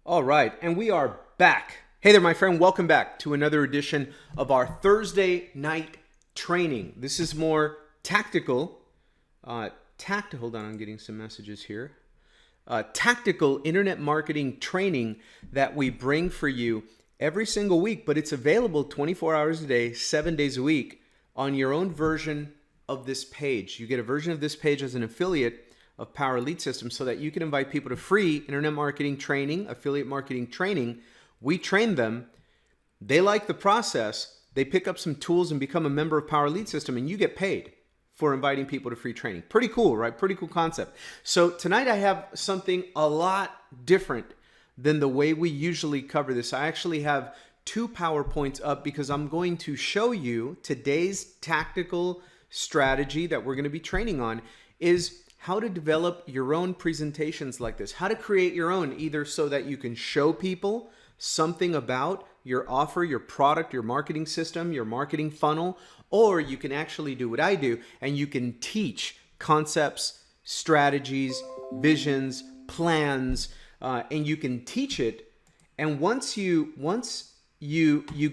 All right, and we are back. Hey there, my friend. Welcome back to another edition of our Thursday night training. This is more tactical. Hold on, I'm getting some messages here. Tactical internet marketing training that we bring for you every single week, but it's available 24 hours a day, 7 days a week on your own version of this page. You get a version of this page as an affiliate of Power Lead Systems so that you can invite people to free internet marketing training, affiliate marketing training. We train them. They like the process. They pick up some tools and become a member of Power Lead System, and you get paid for inviting people to free training. Pretty cool, right? Pretty cool concept. So tonight I have something a lot different than the way we usually cover this. I actually have 2 PowerPoints up because I'm going to show you today's tactical strategy that we're going to be training on is how to develop your own presentations like this, how to create your own, either so that you can show people something about your offer, your product, your marketing system, your marketing funnel, or you can actually do what I do and you can teach concepts, strategies, visions, plans, and you can teach it. And once you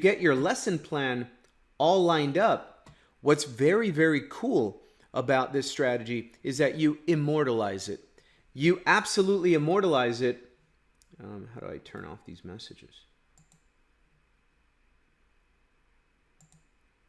get your lesson plan all lined up, what's very, very cool about this strategy is that you immortalize it. You absolutely immortalize it. How do I turn off these messages?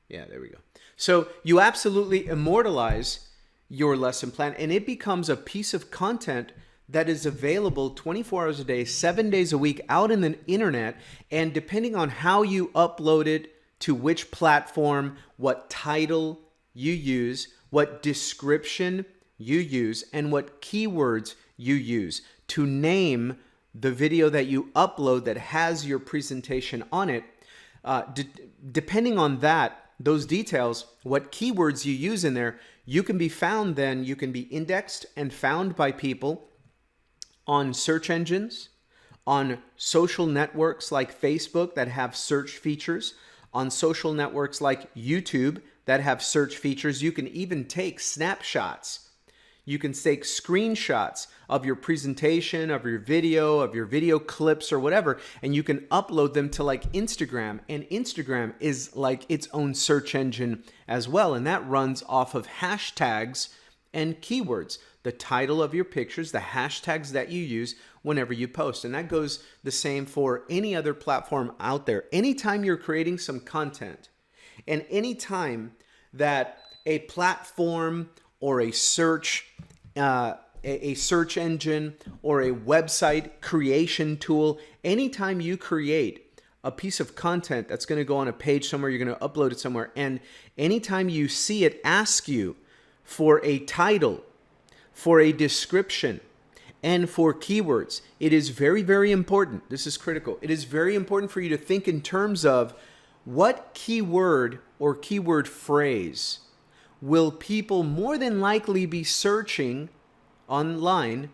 Yeah, there we go. So you absolutely immortalize your lesson plan, and it becomes a piece of content that is available 24 hours a day, 7 days a week out in the internet. And depending on how you upload it to which platform, what title you use, what description you use, and what keywords you use to name the video that you upload that has your presentation on it. Depending on that, those details, what keywords you use in there, you can be found then, you can be indexed and found by people on search engines, on social networks like Facebook that have search features, on social networks like YouTube that have search features. You can even take snapshots. You can take screenshots of your presentation, of your video clips or whatever, and you can upload them to like Instagram. And Instagram is like its own search engine as well. And that runs off of hashtags and keywords, the title of your pictures, the hashtags that you use whenever you post. And that goes the same for any other platform out there. Anytime you're creating some content, and anytime that a platform or a search engine or a website creation tool, anytime you create a piece of content that's going to go on a page somewhere, you're going to upload it somewhere, and anytime you see it ask you for a title, for a description, and for keywords, it is very, very important. This is critical. It is very important for you to think in terms of what keyword or keyword phrase will people more than likely be searching online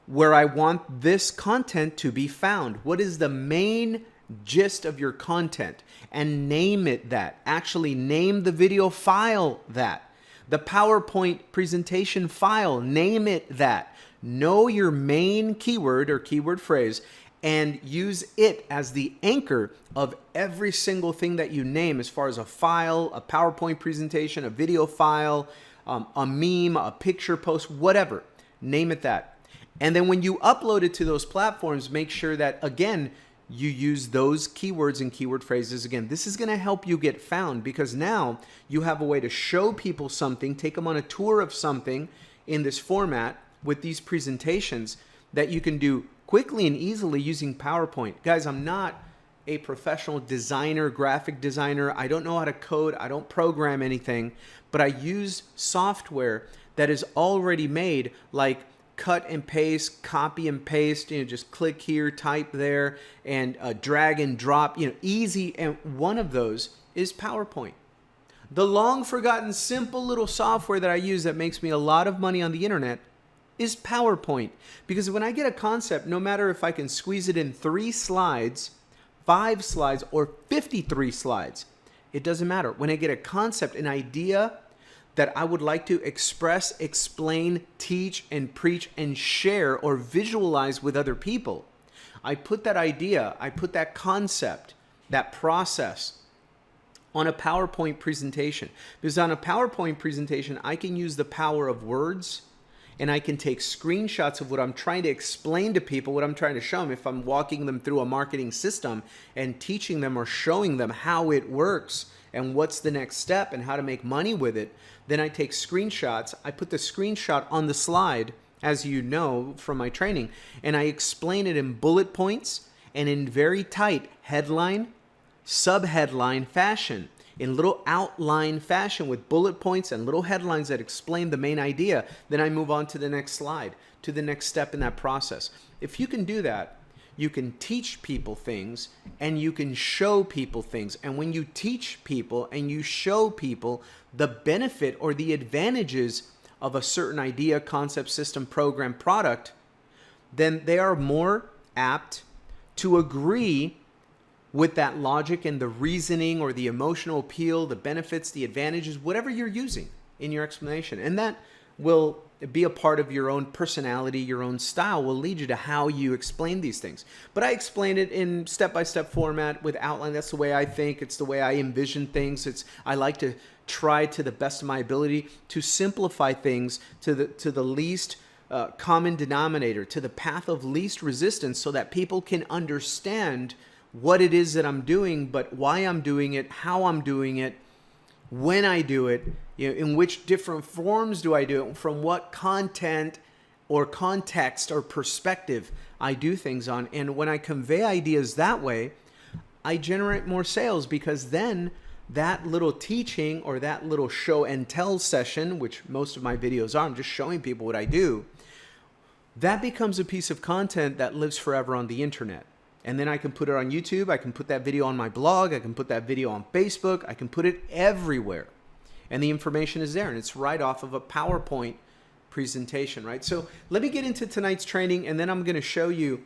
where I want this content to be found? What is the main gist of your content? And name it that. Actually name the video file that. The PowerPoint presentation file, name it that. Know your main keyword or keyword phrase and use it as the anchor of every single thing that you name as far as a file, a PowerPoint presentation, a video file, a meme, a picture post, whatever. Name it that. And then when you upload it to those platforms, make sure that, again, you use those keywords and keyword phrases. Again, this is going to help you get found because now you have a way to show people something, take them on a tour of something in this format with these presentations that you can do quickly and easily using PowerPoint. Guys, I'm not a professional designer, graphic designer. I don't know how to code. I don't program anything, but I use software that is already made, like cut and paste, copy and paste, just click here, type there, and drag and drop, easy. And one of those is PowerPoint. The long forgotten simple little software that I use that makes me a lot of money on the internet is PowerPoint. Because when I get a concept, no matter if I can squeeze it in 3 slides, 5 slides, or 53 slides, it doesn't matter. When I get a concept, an idea that I would like to express, explain, teach, and preach, and share or visualize with other people, I put that idea, I put that concept, that process on a PowerPoint presentation. Because on a PowerPoint presentation, I can use the power of words, and I can take screenshots of what I'm trying to explain to people, what I'm trying to show them. If I'm walking them through a marketing system and teaching them or showing them how it works and what's the next step and how to make money with it, then I take screenshots. I put the screenshot on the slide, as you know from my training, and I explain it in bullet points and in very tight headline, sub-headline fashion, in little outline fashion with bullet points and little headlines that explain the main idea. Then I move on to the next slide, to the next step in that process. If you can do that, you can teach people things and you can show people things. And when you teach people and you show people the benefit or the advantages of a certain idea, concept, system, program, product, then they are more apt to agree with that logic and the reasoning or the emotional appeal, the benefits, the advantages, whatever you're using in your explanation. And that will be a part of your own personality, your own style will lead you to how you explain these things. But I explain it in step-by-step format with outline. That's the way I think. It's the way I envision things. I like to try to the best of my ability to simplify things to the least common denominator, to the path of least resistance, so that people can understand what it is that I'm doing, but why I'm doing it, how I'm doing it, when I do it, in which different forms do I do it, from what content or context or perspective I do things on. And when I convey ideas that way, I generate more sales, because then that little teaching or that little show and tell session, which most of my videos are, I'm just showing people what I do, that becomes a piece of content that lives forever on the internet. And then I can put it on YouTube, I can put that video on my blog, I can put that video on Facebook, I can put it everywhere. And the information is there, and it's right off of a PowerPoint presentation, right? So let me get into tonight's training, and then I'm going to show you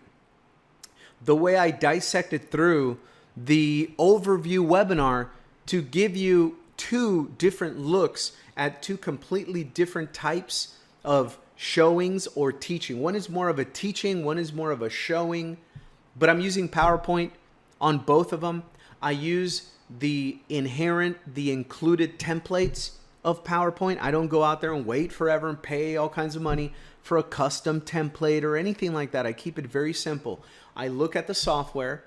the way I dissected through the overview webinar to give you two different looks at two completely different types of showings or teaching. One is more of a teaching, one is more of a showing. But I'm using PowerPoint on both of them. I use the included templates of PowerPoint. I don't go out there and wait forever and pay all kinds of money for a custom template or anything like that. I keep it very simple. I look at the software.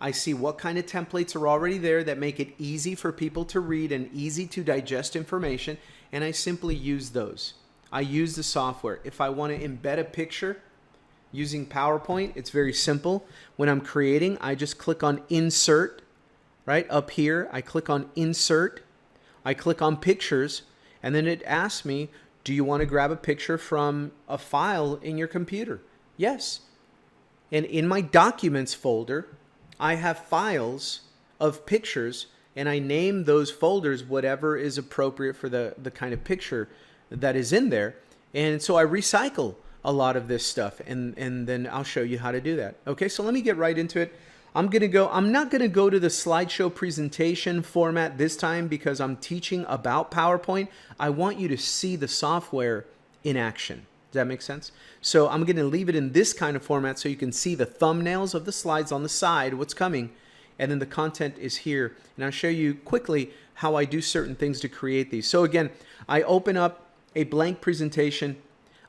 I see what kind of templates are already there that make it easy for people to read and easy to digest information, and I simply use those. I use the software. If I want to embed a picture using PowerPoint, it's very simple. When I'm creating, I just click on Insert, right up here. I click on Insert. I click on Pictures, and then it asks me, do you want to grab a picture from a file in your computer? Yes. And in my Documents folder, I have files of pictures, and I name those folders whatever is appropriate for the kind of picture that is in there. And so I recycle a lot of this stuff, and then I'll show you how to do that. Okay, so let me get right into it. I'm not gonna go to the slideshow presentation format this time because I'm teaching about PowerPoint. I want you to see the software in action. Does that make sense? So I'm gonna leave it in this kind of format so you can see the thumbnails of the slides on the side, what's coming, and then the content is here. And I'll show you quickly how I do certain things to create these. So again, I open up a blank presentation.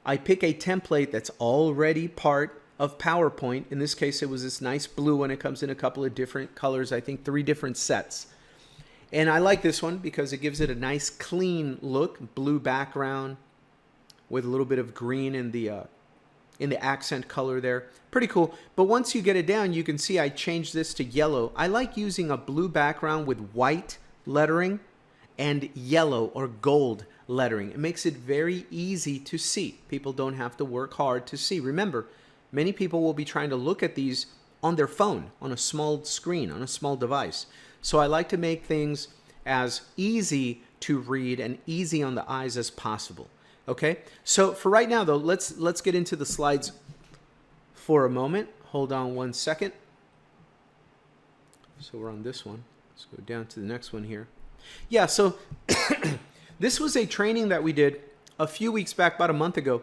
I pick a template that's already part of PowerPoint. In this case, it was this nice blue one. It comes in a couple of different colors, I think 3 different sets. And I like this one because it gives it a nice clean look, blue background with a little bit of green in the accent color there. Pretty cool. But once you get it down, you can see I changed this to yellow. I like using a blue background with white lettering and yellow or gold lettering. It makes it very easy to see. People don't have to work hard to see. Remember, many people will be trying to look at these on their phone, on a small screen, on a small device. So I like to make things as easy to read and easy on the eyes as possible. Okay? So for right now though, let's get into the slides for a moment. Hold on one second. So we're on this one. Let's go down to the next one here. Yeah, so this was a training that we did a few weeks back, about a month ago,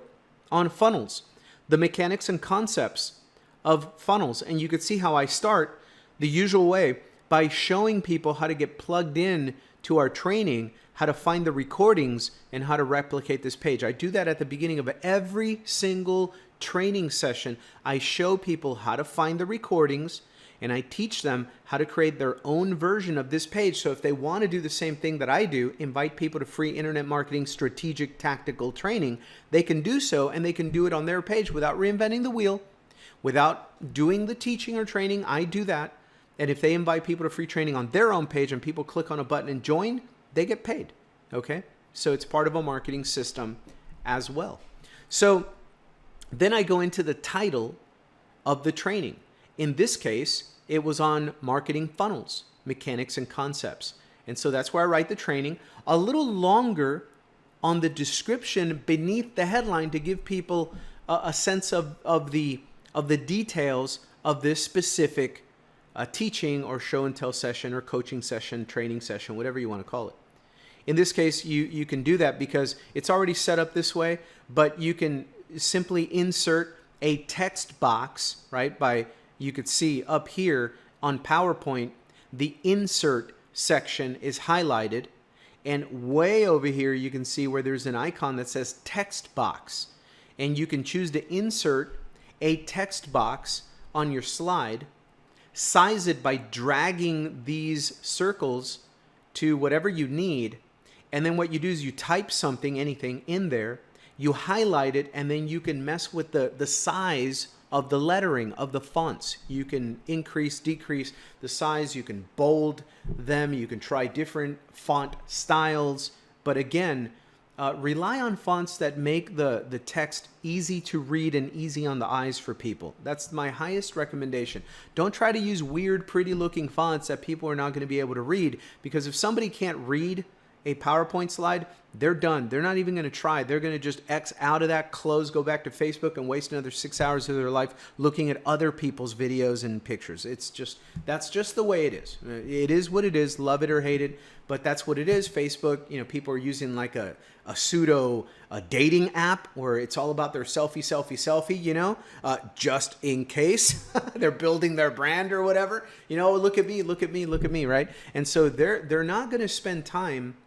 on funnels, the mechanics and concepts of funnels. And you could see how I start the usual way by showing people how to get plugged in to our training, how to find the recordings, and how to replicate this page. I do that at the beginning of every single training session. I show people how to find the recordings, and I teach them how to create their own version of this page. So if they want to do the same thing that I do, invite people to free internet marketing strategic tactical training, they can do so, and they can do it on their page without reinventing the wheel, without doing the teaching or training. I do that. And if they invite people to free training on their own page and people click on a button and join, they get paid. Okay? So it's part of a marketing system as well. So then I go into the title of the training. In this case, it was on marketing funnels, mechanics and concepts. And so that's where I write the training. A little longer on the description beneath the headline to give people a sense of the details of this specific teaching or show and tell session or coaching session, training session, whatever you want to call it. In this case, you can do that because it's already set up this way, but you can simply insert a text box, right? You could see up here on PowerPoint, the insert section is highlighted, and way over here you can see where there's an icon that says text box, and you can choose to insert a text box on your slide, size it by dragging these circles to whatever you need, and then what you do is you type something, anything in there, you highlight it, and then you can mess with the size of the lettering of the fonts. You can increase, decrease the size, you can bold them, you can try different font styles, but again, rely on fonts that make the text easy to read and easy on the eyes for people. That's my highest recommendation. Don't try to use weird, pretty looking fonts that people are not going to be able to read, because if somebody can't read a PowerPoint slide, they're done. They're not even going to try. They're going to just X out of that, close, go back to Facebook, and waste another 6 hours of their life looking at other people's videos and pictures. That's just the way it is. It is what it is, love it or hate it, but that's what it is. Facebook, people are using like a pseudo dating app where it's all about their selfie, just in case they're building their brand or whatever. Look at me, right? And so they're not going to spend time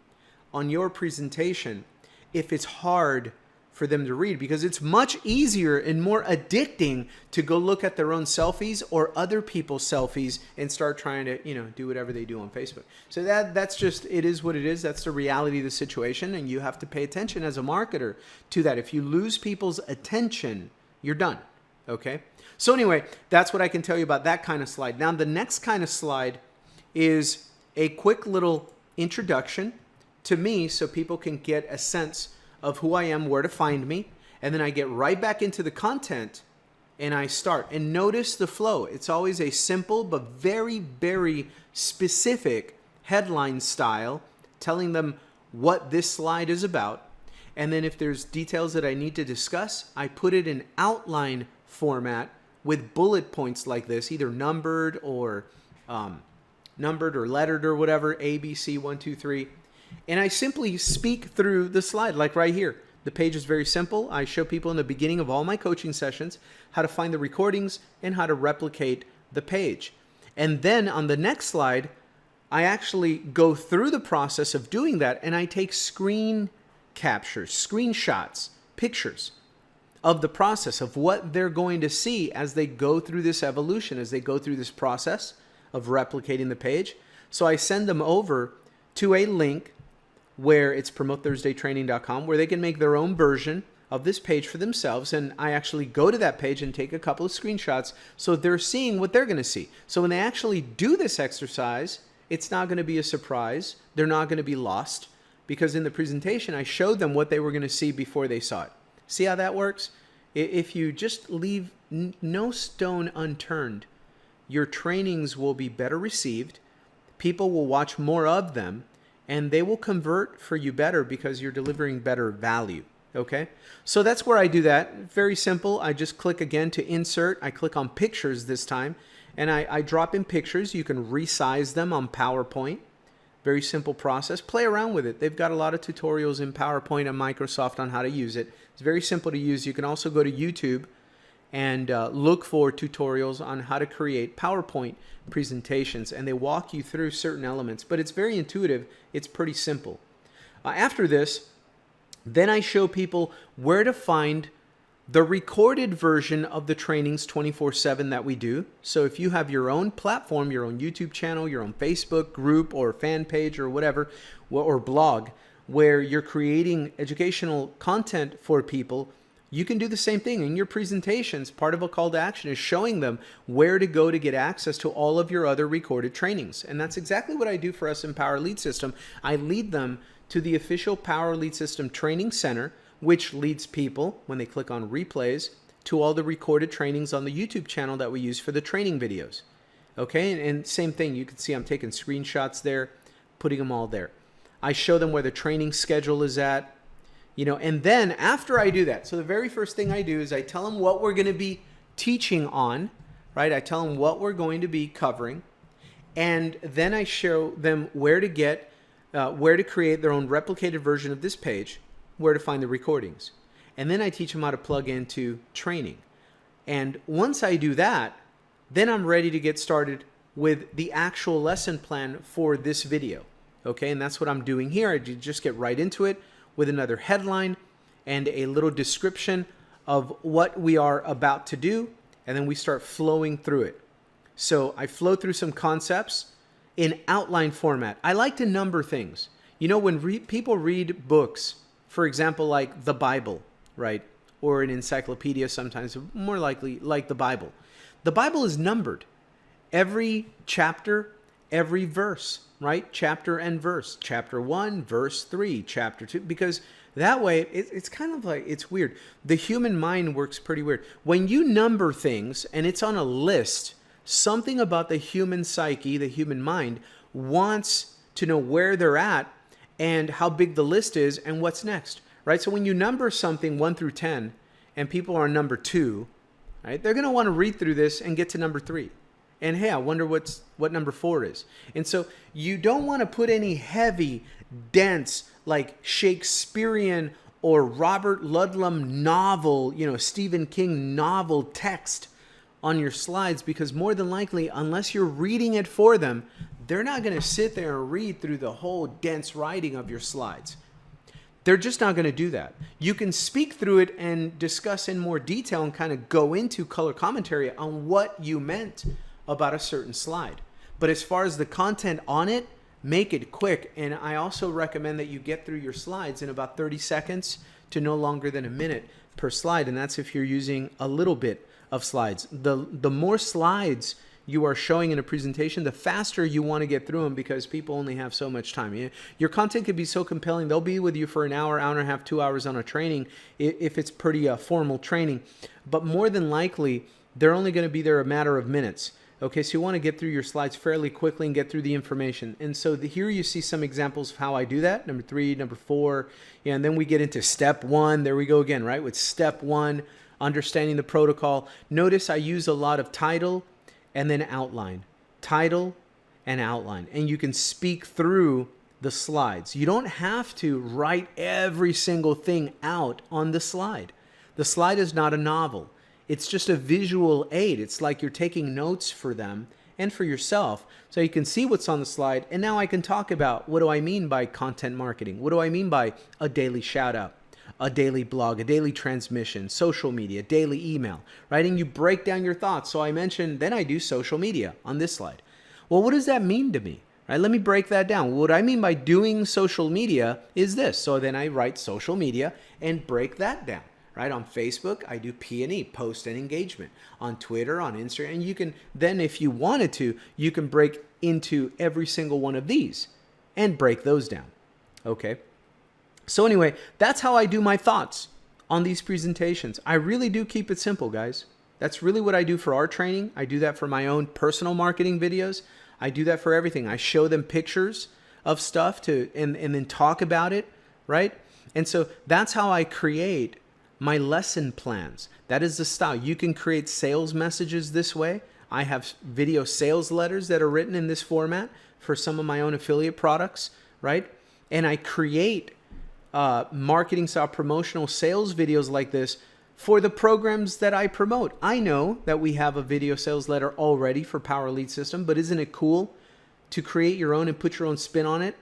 on your presentation if it's hard for them to read, because it's much easier and more addicting to go look at their own selfies or other people's selfies and start trying to do whatever they do on Facebook. So that's just, it is what it is. That's the reality of the situation, and you have to pay attention as a marketer to that. If you lose people's attention, you're done. Okay, so anyway, that's what I can tell you about that kind of slide. Now the next kind of slide is a quick little introduction to me, so people can get a sense of who I am, where to find me, and then I get right back into the content and I start. And notice the flow. It's always a simple but very, very specific headline style, telling them what this slide is about. And then if there's details that I need to discuss, I put it in outline format with bullet points like this, either numbered or lettered or whatever, A, B, C, 1, 2, 3. And I simply speak through the slide, like right here. The page is very simple. I show people in the beginning of all my coaching sessions how to find the recordings and how to replicate the page. And then on the next slide, I actually go through the process of doing that, and I take screen captures, screenshots, pictures of the process of what they're going to see as they go through this evolution, as they go through this process of replicating the page. So I send them over to a link where it's promotethursdaytraining.com, where they can make their own version of this page for themselves. And I actually go to that page and take a couple of screenshots so they're seeing what they're going to see. So when they actually do this exercise, it's not going to be a surprise. They're not going to be lost, because in the presentation, I showed them what they were going to see before they saw it. See how that works? If you just leave no stone unturned, your trainings will be better received. People will watch more of them, and they will convert for you better because you're delivering better value. Okay? So that's where I do that. Very simple. I just click again to insert. I click on pictures this time, and I drop in pictures. You can resize them on PowerPoint. Very simple process. Play around with it. They've got a lot of tutorials in PowerPoint and Microsoft on how to use it. It's very simple to use. You can also go to YouTube and look for tutorials on how to create PowerPoint presentations, and they walk you through certain elements, but it's very intuitive. It's pretty simple. After this, then I show people where to find the recorded version of the trainings 24/7 that we do. So if you have your own platform, your own YouTube channel, your own Facebook group or fan page or whatever, or blog, where you're creating educational content for people, you can do the same thing in your presentations. Part of a call to action is showing them where to go to get access to all of your other recorded trainings. And that's exactly what I do for us in Power Lead System. I lead them to the official Power Lead System Training Center, which leads people, when they click on replays, to all the recorded trainings on the YouTube channel that we use for the training videos. Okay, and same thing, you can see I'm taking screenshots there, putting them all there. I show them where the training schedule is at, and then after I do that, so the very first thing I do is I tell them what we're going to be teaching on, right? I tell them what we're going to be covering, and then I show them where to create their own replicated version of this page, where to find the recordings. And then I teach them how to plug into training. And once I do that, then I'm ready to get started with the actual lesson plan for this video. Okay, and that's what I'm doing here. I just get right into it with another headline and a little description of what we are about to do, and then we start flowing through it. So I flow through some concepts in outline format. I like to number things. When people read books, for example, like the Bible, right? Or an encyclopedia sometimes, more likely like the Bible. The Bible is numbered. Every chapter, every verse, right? Chapter and verse. Chapter 1, verse 3, chapter 2. Because that way, it's kind of like, it's weird. The human mind works pretty weird. When you number things and it's on a list, something about the human psyche, the human mind, wants to know where they're at and how big the list is and what's next, right? So when you number something 1 through 10 and people are on number 2, right? They're going to want to read through this and get to number 3. And hey, I wonder what number 4 is. And so you don't want to put any heavy, dense, like Shakespearean or Robert Ludlum novel, Stephen King novel text on your slides, because more than likely, unless you're reading it for them, they're not going to sit there and read through the whole dense writing of your slides. They're just not going to do that. You can speak through it and discuss in more detail and kind of go into color commentary on what you meant about a certain slide. But as far as the content on it, make it quick. And I also recommend that you get through your slides in about 30 seconds to no longer than a minute per slide. And that's if you're using a little bit of slides. The more slides you are showing in a presentation, the faster you want to get through them, because people only have so much time. Your content could be so compelling, they'll be with you for an hour, hour and a half, 2 hours on a training if it's pretty formal training. But more than likely, they're only going to be there a matter of minutes. Okay, so you want to get through your slides fairly quickly and get through the information. And so here you see some examples of how I do that. Number 3, number 4, and then we get into step 1. There we go again, right? With step 1, understanding the protocol. Notice I use a lot of title and then outline. Title and outline. And you can speak through the slides. You don't have to write every single thing out on the slide. The slide is not a novel. It's just a visual aid. It's like you're taking notes for them and for yourself, so you can see what's on the slide. And now I can talk about, what do I mean by content marketing? What do I mean by a daily shout out, a daily blog, a daily transmission, social media, daily email, right? And you break down your thoughts. So I mentioned, then I do social media on this slide. Well, what does that mean to me? Right? Let me break that down. What I mean by doing social media is this. So then I write social media and break that down. Right? On Facebook, I do P&E, post and engagement. On Twitter, on Instagram, and you can then, if you wanted to, you can break into every single one of these and break those down. Okay? So anyway, that's how I do my thoughts on these presentations. I really do keep it simple, guys. That's really what I do for our training. I do that for my own personal marketing videos. I do that for everything. I show them pictures of stuff and then talk about it, right? And so that's how I create my lesson plans. That is the style. You can create sales messages this way. I have video sales letters that are written in this format for some of my own affiliate products, right? And I create marketing style promotional sales videos like this for the programs that I promote. I know that we have a video sales letter already for Power Lead System, but isn't it cool to create your own and put your own spin on it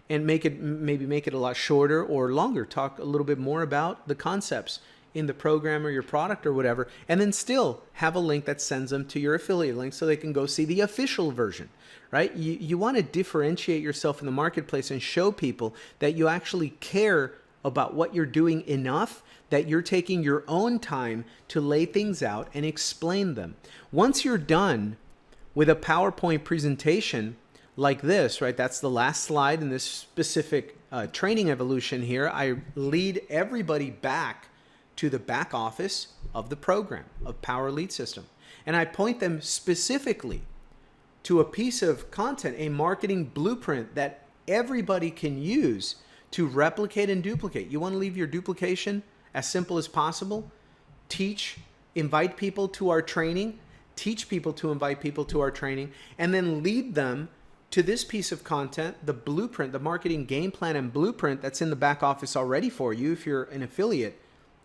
and maybe make it a lot shorter or longer, talk a little bit more about the concepts in the program or your product or whatever, and then still have a link that sends them to your affiliate link so they can go see the official version, right? You want to differentiate yourself in the marketplace and show people that you actually care about what you're doing enough that you're taking your own time to lay things out and explain them. Once you're done with a PowerPoint presentation like this, right? That's the last slide in this specific training evolution here. I lead everybody back to the back office of the program of Power Lead System. And I point them specifically to a piece of content, a marketing blueprint that everybody can use to replicate and duplicate. You want to leave your duplication as simple as possible? Invite people to our training, teach people to invite people to our training, and then lead them to this piece of content, the blueprint, the marketing game plan and blueprint that's in the back office already for you if you're an affiliate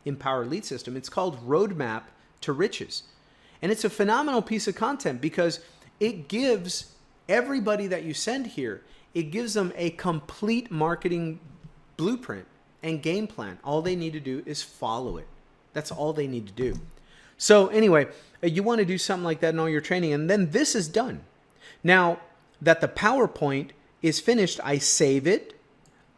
in Power Lead System. It's called Roadmap to Riches. And it's a phenomenal piece of content because it gives everybody that you send here, it gives them a complete marketing blueprint and game plan. All they need to do is follow it. That's all they need to do. So anyway, you want to do something like that in all your training, and then this is done. Now that the PowerPoint is finished, I save it,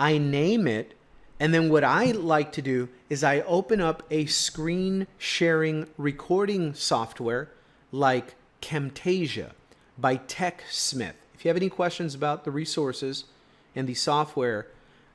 I name it, and then what I like to do is I open up a screen sharing recording software like Camtasia by TechSmith. If you have any questions about the resources and the software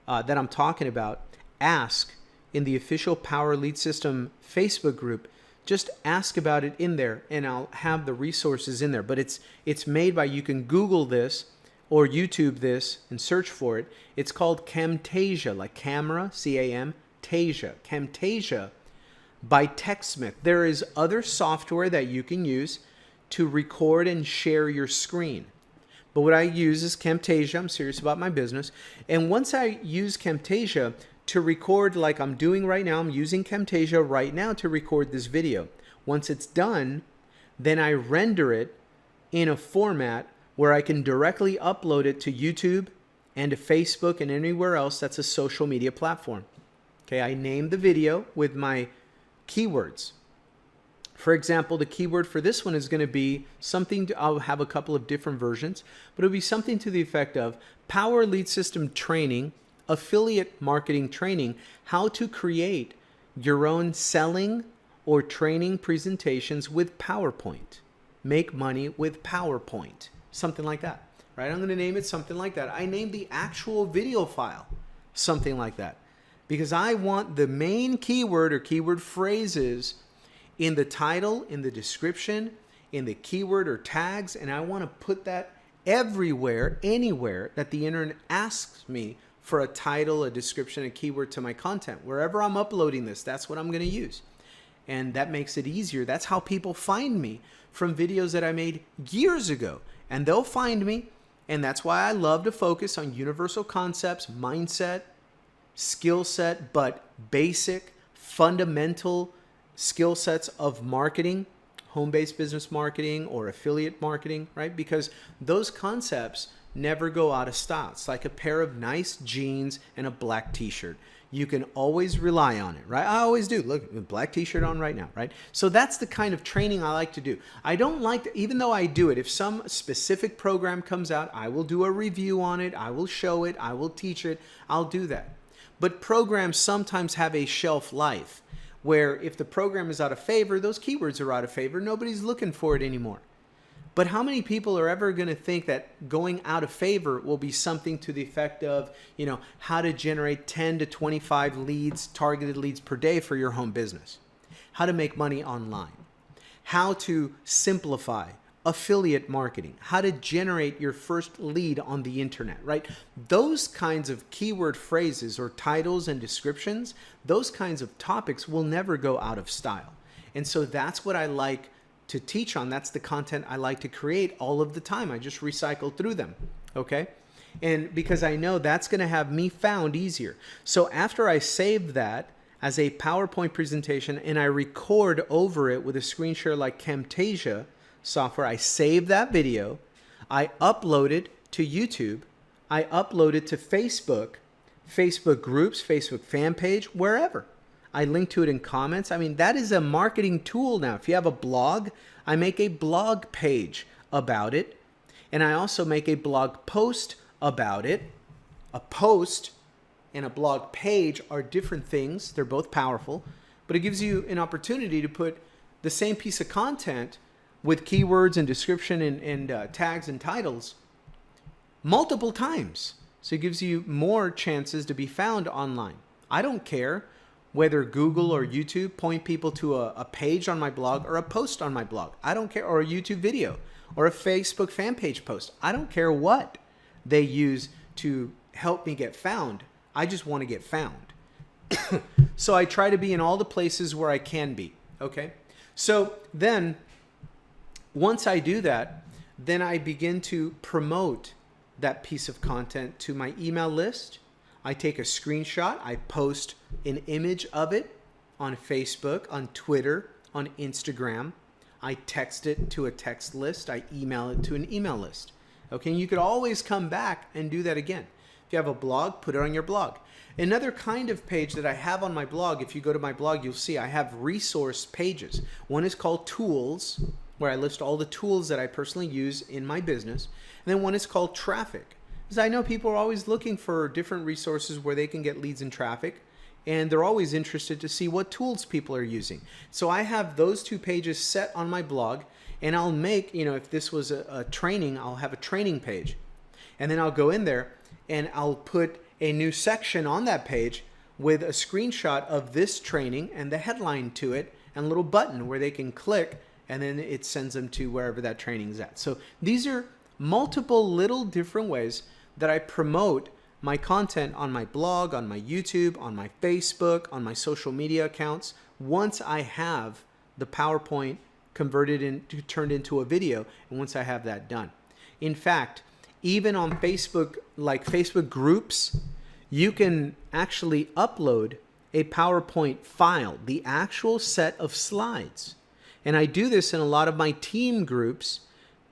that I'm talking about, ask in the official Power Lead System Facebook group. Just ask about it in there and I'll have the resources in there. But it's made by, you can Google this or YouTube this and search for it. It's called Camtasia, like camera, C-A-M, Camtasia by TechSmith. There is other software that you can use to record and share your screen. But what I use is Camtasia. I'm serious about my business. And once I use Camtasia to record like I'm doing right now, I'm using Camtasia right now to record this video. Once it's done, then I render it in a format where I can directly upload it to YouTube and to Facebook and anywhere else that's a social media platform. Okay, I name the video with my keywords. For example, the keyword for this one is going to be something, I'll have a couple of different versions, but it'll be something to the effect of Power Lead System Training, Affiliate Marketing Training, how to create your own selling or training presentations with PowerPoint. Make money with PowerPoint. Something like that, right? I'm going to name it something like that. I named the actual video file something like that because I want the main keyword or keyword phrases in the title, in the description, in the keyword or tags, and I want to put that everywhere, anywhere that the internet asks me for a title, a description, a keyword to my content. Wherever I'm uploading this, that's what I'm going to use. And that makes it easier. That's how people find me from videos that I made years ago. And they'll find me, and that's why I love to focus on universal concepts, mindset, skill set, but basic, fundamental skill sets of marketing, home-based business marketing or affiliate marketing, right? Because those concepts never go out of style. It's like a pair of nice jeans and a black t-shirt. You can always rely on it, right? I always do. Look, black t-shirt on right now, right? So that's the kind of training I like to do. I don't like to, even though I do it, if some specific program comes out, I will do a review on it. I will show it. I will teach it. I'll do that. But programs sometimes have a shelf life where if the program is out of favor, those keywords are out of favor. Nobody's looking for it anymore. But how many people are ever going to think that going out of favor will be something to the effect of, you know, how to generate 10 to 25 leads, targeted leads per day for your home business, how to make money online, how to simplify affiliate marketing, how to generate your first lead on the internet, right? Those kinds of keyword phrases or titles and descriptions, those kinds of topics will never go out of style. And so that's what I like to teach on. That's the content I like to create all of the time. I just recycle through them, okay? And because I know that's going to have me found easier. So after I save that, as a PowerPoint presentation and I record over it with a screen share like Camtasia software. I save that video, I upload it to YouTube, I upload it to Facebook, Facebook groups, Facebook fan page, wherever. I link to it in comments. I mean, that is a marketing tool now. If you have a blog, I make a blog page about it. And I also make a blog post about it. A post and a blog page are different things. They're both powerful. But it gives you an opportunity to put the same piece of content with keywords and description and tags and titles multiple times. So it gives you more chances to be found online. I don't care whether Google or YouTube point people to a page on my blog or a post on my blog. I don't care. Or a YouTube video or a Facebook fan page post. I don't care what they use to help me get found. I just want to get found. So I try to be in all the places where I can be. Okay. So then once I do that, then I begin to promote that piece of content to my email list. I take a screenshot, I post an image of it on Facebook, on Twitter, on Instagram. I text it to a text list, I email it to an email list. Okay, and you could always come back and do that again. If you have a blog, put it on your blog. Another kind of page that I have on my blog, if you go to my blog, you'll see I have resource pages. One is called Tools, where I list all the tools that I personally use in my business. And then one is called Traffic. Because I know people are always looking for different resources where they can get leads and traffic. And they're always interested to see what tools people are using. So I have those two pages set on my blog. And I'll make, if this was a training, I'll have a training page. And then I'll go in there and I'll put a new section on that page with a screenshot of this training and the headline to it and a little button where they can click, and then it sends them to wherever that training is at. So these are multiple little different ways that I promote my content on my blog, on my YouTube, on my Facebook, on my social media accounts. Once I have the PowerPoint turned into a video, and once I have that done. In fact, even on Facebook, like Facebook groups, you can actually upload a PowerPoint file, the actual set of slides. And I do this in a lot of my team groups,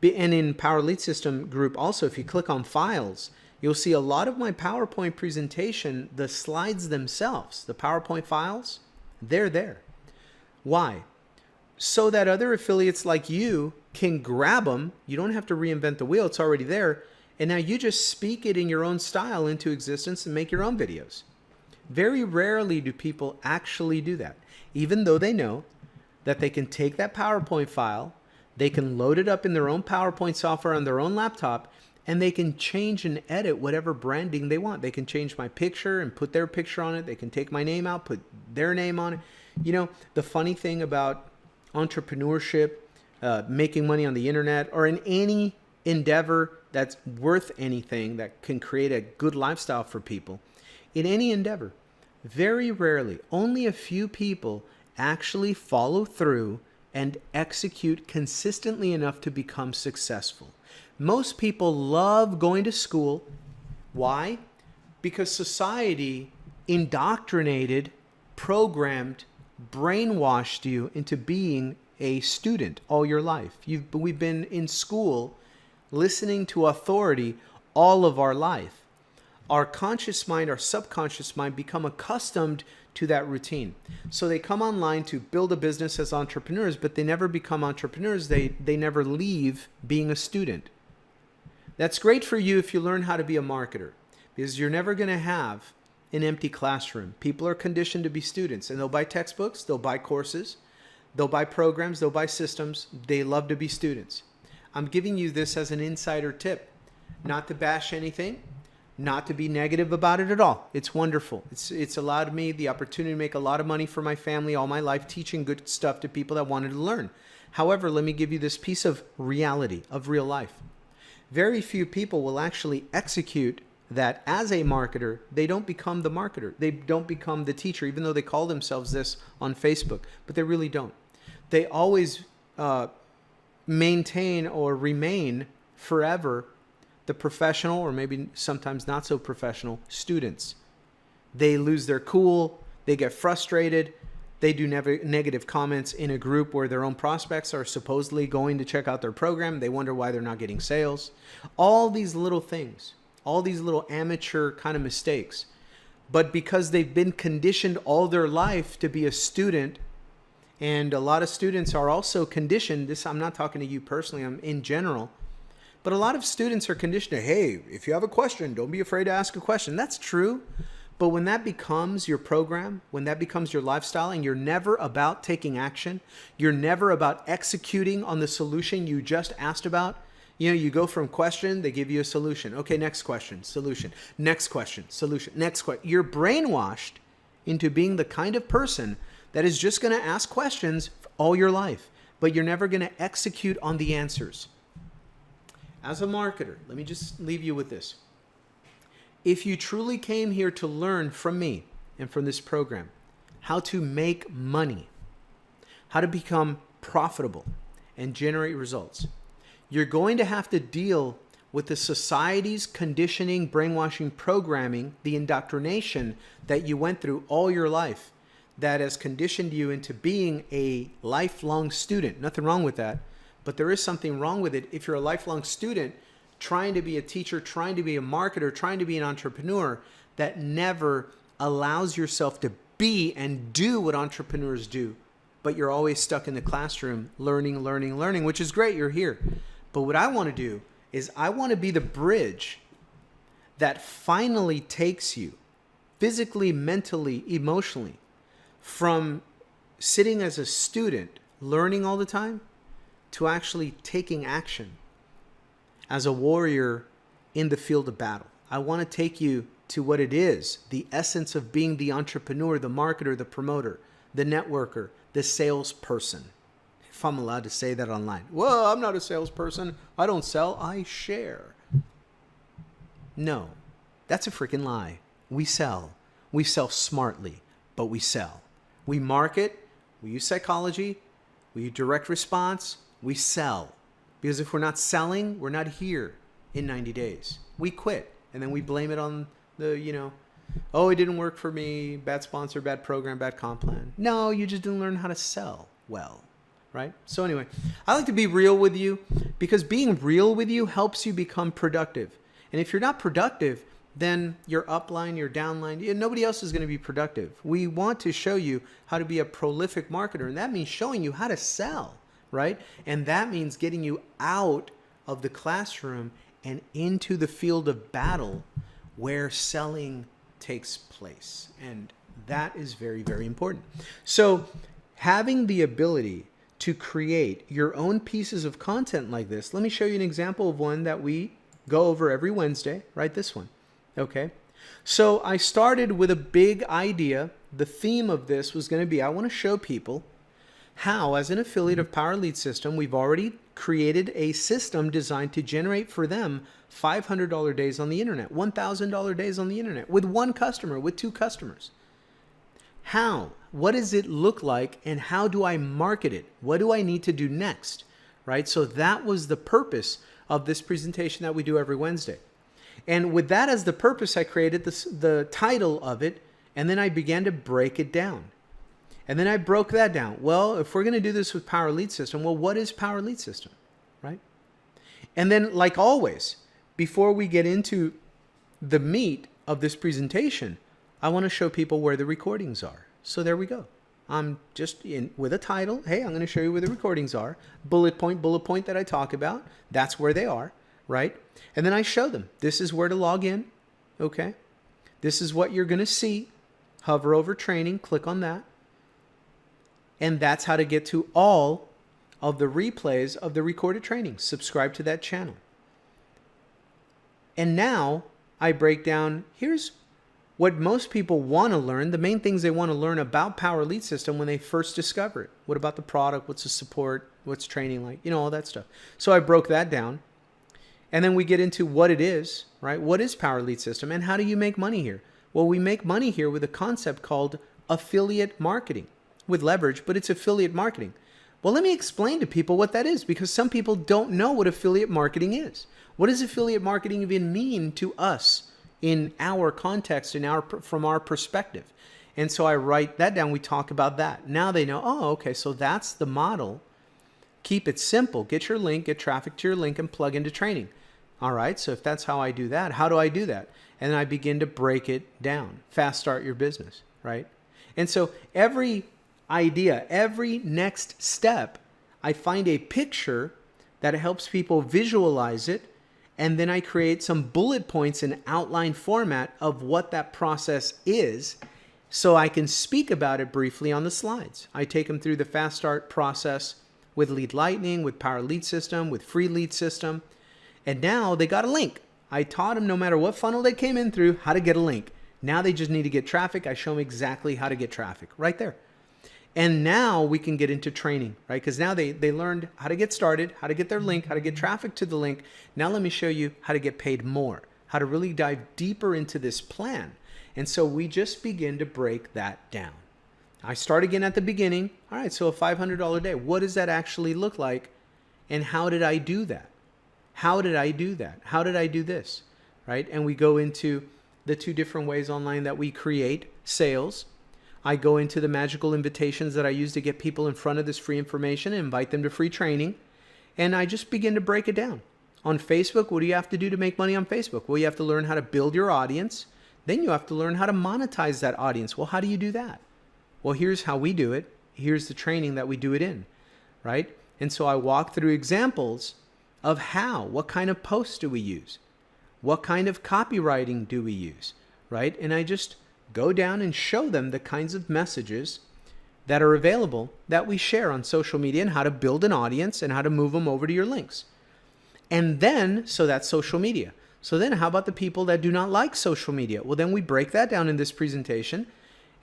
and in Power Lead System group also. If you click on files, you'll see a lot of my PowerPoint presentation, the slides themselves, the PowerPoint files, they're there. Why? So that other affiliates like you can grab them. You don't have to reinvent the wheel. It's already there. And now you just speak it in your own style into existence and make your own videos. Very rarely do people actually do that, even though they know that they can take that PowerPoint file, they can load it up in their own PowerPoint software on their own laptop, and they can change and edit whatever branding they want. They can change my picture and put their picture on it. They can take my name out, put their name on it. The funny thing about entrepreneurship, making money on the internet, or in any endeavor that's worth anything, that can create a good lifestyle for people, in any endeavor, very rarely, only a few people actually follow through and execute consistently enough to become successful. Most people love going to school. Why? Because society indoctrinated, programmed, brainwashed you into being a student all your life. We've been in school listening to authority all of our life. Our conscious mind, our subconscious mind become accustomed to that routine. So they come online to build a business as entrepreneurs, but they never become entrepreneurs. They never leave being a student. That's great for you if you learn how to be a marketer, because you're never going to have an empty classroom. People are conditioned to be students, and they'll buy textbooks, they'll buy courses, they'll buy programs, they'll buy systems. They love to be students. I'm giving you this as an insider tip, not to bash anything, not to be negative about it at all. It's wonderful. It's allowed me the opportunity to make a lot of money for my family all my life, teaching good stuff to people that wanted to learn. However, let me give you this piece of reality, of real life. Very few people will actually execute that as a marketer. They don't become the marketer. They don't become the teacher, even though they call themselves this on Facebook, but they really don't. They always maintain or remain forever the professional, or maybe sometimes not so professional, students. They lose their cool. They get frustrated. They do negative comments in a group where their own prospects are supposedly going to check out their program. They wonder why they're not getting sales. All these little things, all these little amateur kind of mistakes. But because they've been conditioned all their life to be a student, and a lot of students are also conditioned, this I'm not talking to you personally, I'm in general, but a lot of students are conditioned to, hey, if you have a question, don't be afraid to ask a question. That's true. But when that becomes your program, when that becomes your lifestyle, and you're never about taking action, you're never about executing on the solution you just asked about. You know, you go from question, they give you a solution. Okay, next question, solution. Next question, solution. Next question. You're brainwashed into being the kind of person that is just going to ask questions all your life, but you're never going to execute on the answers. As a marketer, let me just leave you with this. If you truly came here to learn from me and from this program how to make money, how to become profitable and generate results, you're going to have to deal with the society's conditioning, brainwashing, programming, the indoctrination that you went through all your life that has conditioned you into being a lifelong student. Nothing wrong with that, but there is something wrong with it if you're a lifelong student trying to be a teacher, trying to be a marketer, trying to be an entrepreneur that never allows yourself to be and do what entrepreneurs do. But you're always stuck in the classroom learning, which is great. You're here. But what I want to do is I want to be the bridge that finally takes you physically, mentally, emotionally from sitting as a student, learning all the time, to actually taking action as a warrior in the field of battle. I want to take you to what it is, the essence of being the entrepreneur, the marketer, the promoter, the networker, the salesperson. If I'm allowed to say that online. Well, I'm not a salesperson. I don't sell, I share. No, that's a freaking lie. We sell. We sell smartly, but we sell. We market, we use psychology, we use direct response, we sell. Because if we're not selling, we're not here in 90 days. We quit, and then we blame it on the, oh, it didn't work for me, bad sponsor, bad program, bad comp plan. No, you just didn't learn how to sell well, right? So anyway, I like to be real with you because being real with you helps you become productive. And if you're not productive, then your upline, your downline, nobody else is going to be productive. We want to show you how to be a prolific marketer, and that means showing you how to sell. Right? And that means getting you out of the classroom and into the field of battle where selling takes place. And that is very, very important. So having the ability to create your own pieces of content like this, let me show you an example of one that we go over every Wednesday, right? This one. Okay. So I started with a big idea. The theme of this was going to be, I want to show people how, as an affiliate of Power Lead System, we've already created a system designed to generate for them $500 days on the internet, $1,000 days on the internet with one customer, with two customers. How? What does it look like, and how do I market it? What do I need to do next? Right? So that was the purpose of this presentation that we do every Wednesday. And with that as the purpose, I created the title of it, and then I began to break it down. And then I broke that down. Well, if we're going to do this with Power Lead System, well, what is Power Lead System, right? And then, like always, before we get into the meat of this presentation, I want to show people where the recordings are. So there we go. I'm just in with a title. Hey, I'm going to show you where the recordings are. Bullet point that I talk about. That's where they are, right? And then I show them. This is where to log in, okay? This is what you're going to see. Hover over training, click on that. And that's how to get to all of the replays of the recorded training. Subscribe to that channel. And now I break down, here's what most people want to learn, the main things they want to learn about Power Lead System when they first discover it. What about the product? What's the support? What's training like? All that stuff. So I broke that down. And then we get into what it is, right? What is Power Lead System and how do you make money here? Well, we make money here with a concept called affiliate marketing. With leverage, but it's affiliate marketing. Well, let me explain to people what that is, because some people don't know what affiliate marketing is. What does affiliate marketing even mean to us in our context, from our perspective? And so I write that down. We talk about that. Now they know, oh, okay, so that's the model. Keep it simple. Get your link, get traffic to your link, and plug into training. All right, so if that's how I do that, how do I do that? And then I begin to break it down. Fast start your business, right? And so every idea, every next step, I find a picture that helps people visualize it, and then I create some bullet points in outline format of what that process is, so I can speak about it briefly on the slides. I take them through the fast start process with Lead Lightning, with Power Lead System, with Free Lead System, and now they got a link. I taught them, no matter what funnel they came in through, how to get a link. Now they just need to get traffic. I show them exactly how to get traffic right there. And now we can get into training, right? Because now they learned how to get started, how to get their link, how to get traffic to the link. Now let me show you how to get paid more, how to really dive deeper into this plan. And so we just begin to break that down. I start again at the beginning. All right, so a $500 day. What does that actually look like? And how did I do that? How did I do that? How did I do this? Right? And we go into the 2 different ways online that we create sales. I go into the magical invitations that I use to get people in front of this free information and invite them to free training. And I just begin to break it down. On Facebook, what do you have to do to make money on Facebook? Well, you have to learn how to build your audience. Then you have to learn how to monetize that audience. Well, how do you do that? Well, here's how we do it. Here's the training that we do it in, right? And so I walk through examples of how, what kind of posts do we use? What kind of copywriting do we use, right? And I just go down and show them the kinds of messages that are available that we share on social media, and how to build an audience and how to move them over to your links. And then, so that's social media. So then how about the people that do not like social media? Well, then we break that down in this presentation,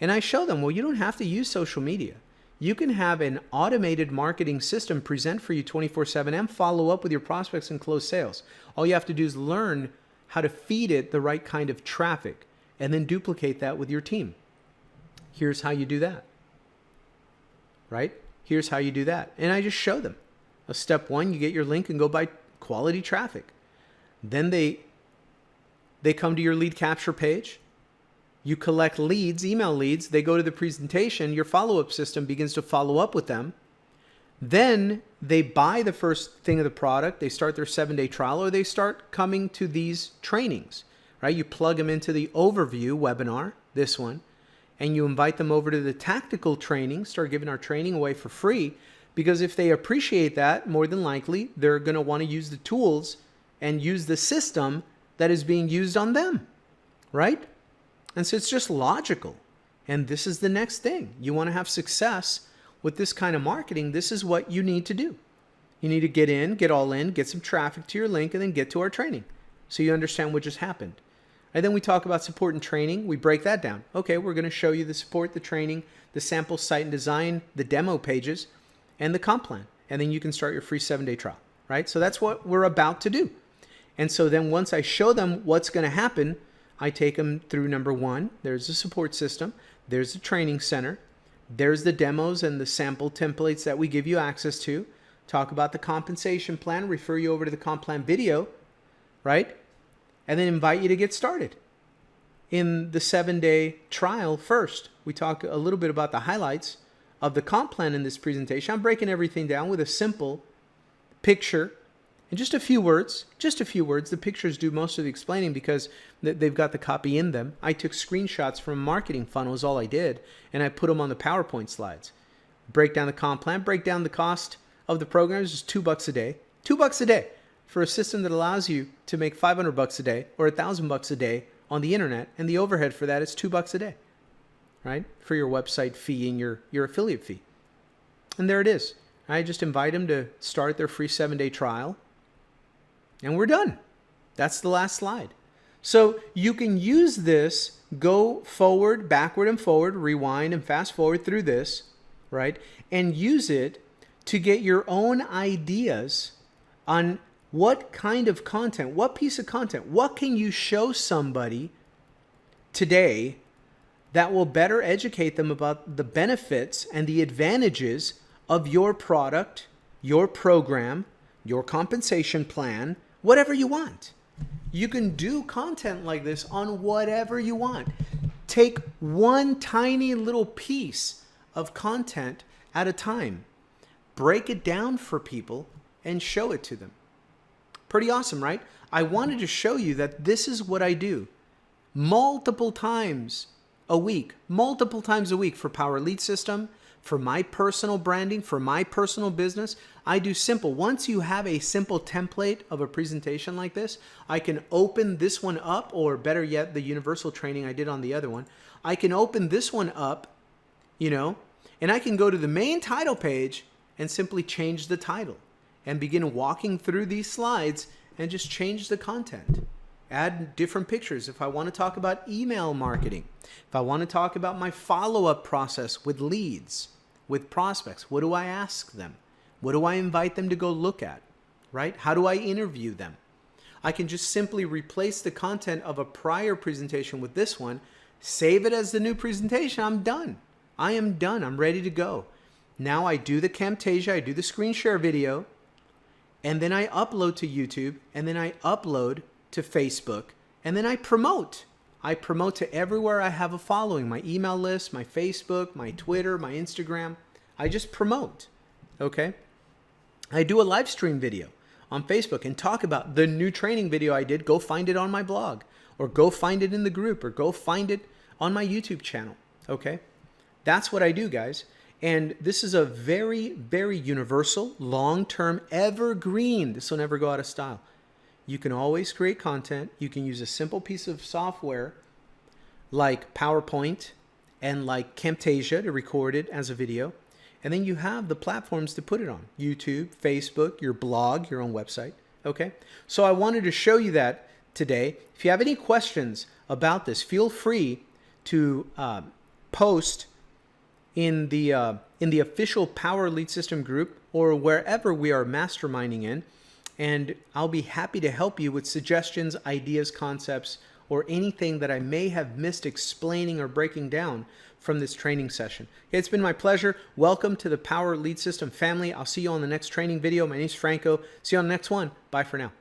and I show them, well, you don't have to use social media. You can have an automated marketing system present for you 24/7 and follow up with your prospects and close sales. All you have to do is learn how to feed it the right kind of traffic, and then duplicate that with your team. Here's how you do that, right? Here's how you do that. And I just show them. Step 1, you get your link and go buy quality traffic. Then they come to your lead capture page. You collect leads, email leads. They go to the presentation. Your follow-up system begins to follow up with them. Then they buy the first thing of the product. They start their 7-day trial, or they start coming to these trainings, right? You plug them into the overview webinar, this one, and you invite them over to the tactical training, start giving our training away for free, because if they appreciate that, more than likely, they're going to want to use the tools and use the system that is being used on them, right? And so it's just logical. And this is the next thing. You want to have success with this kind of marketing. This is what you need to do. You need to get in, get all in, get some traffic to your link, and then get to our training so you understand what just happened. And then we talk about support and training. We break that down. Okay, we're going to show you the support, the training, the sample site and design, the demo pages, and the comp plan. And then you can start your free 7-day trial, right? So that's what we're about to do. And so then once I show them what's going to happen, I take them through number 1. There's the support system. There's the training center. There's the demos and the sample templates that we give you access to. Talk about the compensation plan, refer you over to the comp plan video, right? And then invite you to get started. In the 7-day trial first, we talk a little bit about the highlights of the comp plan in this presentation. I'm breaking everything down with a simple picture and just a few words. The pictures do most of the explaining because they've got the copy in them. I took screenshots from marketing funnels, all I did, and I put them on the PowerPoint slides. Break down the comp plan, break down the cost of the program. It's just $2 a day. $2 a day for a system that allows you to make $500 a day or $1,000 a day on the internet, and the overhead for that is $2 a day, right? For your website fee and your affiliate fee. And there it is. I just invite them to start their free 7-day trial, and we're done. That's the last slide. So you can use this, go forward, backward and forward, rewind and fast forward through this, right? And use it to get your own ideas on what kind of content, what piece of content, what can you show somebody today that will better educate them about the benefits and the advantages of your product, your program, your compensation plan, whatever you want. You can do content like this on whatever you want. Take one tiny little piece of content at a time. Break it down for people and show it to them. Pretty awesome, right? I wanted to show you that this is what I do multiple times a week for Power Lead System, for my personal branding, for my personal business. I do simple. Once you have a simple template of a presentation like this, I can open this one up, or better yet, the universal training I did on the other one. I can open this one up, and I can go to the main title page and simply change the title and begin walking through these slides and just change the content. Add different pictures. If I want to talk about email marketing, if I want to talk about my follow-up process with leads, with prospects, what do I ask them? What do I invite them to go look at, right? How do I interview them? I can just simply replace the content of a prior presentation with this one, save it as the new presentation. I'm done. I am done. I'm ready to go. Now I do the Camtasia, I do the screen share video, and then I upload to YouTube, and then I upload to Facebook, and then I promote. I promote to everywhere I have a following, my email list, my Facebook, my Twitter, my Instagram. I just promote, okay? I do a live stream video on Facebook and talk about the new training video I did. Go find it on my blog, or go find it in the group, or go find it on my YouTube channel, okay? That's what I do, guys. And this is a very, very universal, long-term, evergreen. This will never go out of style. You can always create content. You can use a simple piece of software like PowerPoint and like Camtasia to record it as a video. And then you have the platforms to put it on: YouTube, Facebook, your blog, your own website. Okay? So I wanted to show you that today. If you have any questions about this, feel free to post in the official Power Lead System group, or wherever we are masterminding in, and I'll be happy to help you with suggestions, ideas, concepts, or anything that I may have missed explaining or breaking down from this training session. Okay, it's been my pleasure. Welcome to the Power Lead System family. I'll see you on the next training video. My name is Franco. See you on the next one. Bye for now.